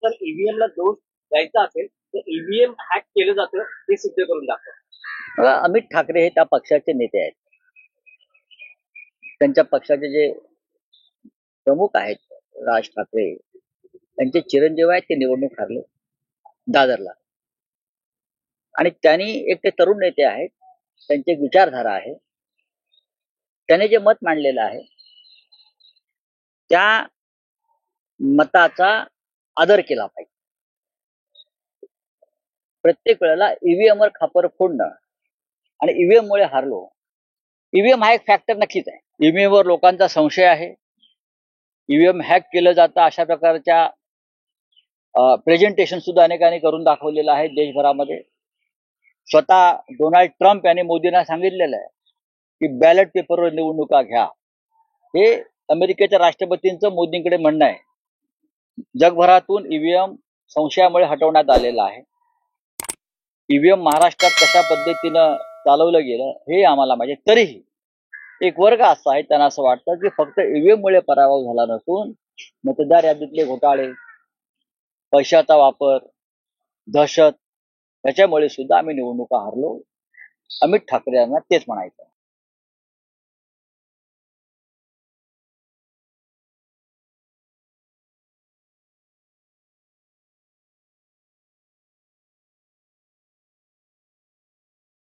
जर ईव्हीएम ला दोष द्यायचा असेल तर ईव्हीएम हॅक केलं जातं हे सिद्ध करून दाखवा. अमित ठाकरे हे त्या पक्षाचे नेते आहेत. त्यांच्या पक्षाचे जे प्रमुख आहेत राज ठाकरे त्यांचे चिरंजीव आहेत, ते निवडणूक हरले दादरला. आणि त्यांनी एक ते तरुण नेते आहेत, त्यांची विचारधारा आहे, त्याने जे मत मांडलेलं आहे त्या मताचा आदर केला पाहिजे. प्रत्येक वेळेला ईव्हीएम वर खापर फोडणं आणि ईव्हीएम मुळे हारलो, ईव्हीएम हा एक फॅक्टर नक्कीच आहे. ईव्हीएम वर लोकांचा संशय आहे, ईव्हीएम हॅक केलं जातं अशा प्रकारच्या प्रेझेंटेशन सुद्धा अनेकांनी करून दाखवलेलं आहे देशभरामध्ये. स्वतः डोनाल्ड ट्रम्प यांनी मोदींना सांगितलेलं आहे की बॅलेट पेपरवर निवडणुका घ्या. हे अमेरिकेच्या राष्ट्रपतींचं मोदींकडे म्हणणं आहे. जगभरातून ईव्हीएम संशयामुळे हटवण्यात आलेला आहे. ईव्हीएम महाराष्ट्रात कशा पद्धतीनं चालवलं गेलं हे आम्हाला माहिती. तरीही एक वर्ग असा आहे, त्यांना असं वाटतं की फक्त ईव्हीएम मुळे पराभव झाला नसून मतदार यादीतले घोटाळे, पैशाचा वापर, दहशत याच्यामुळे सुद्धा आम्ही निवडणुका हरलो. अमित ठाकरे यांना तेच म्हणायचं.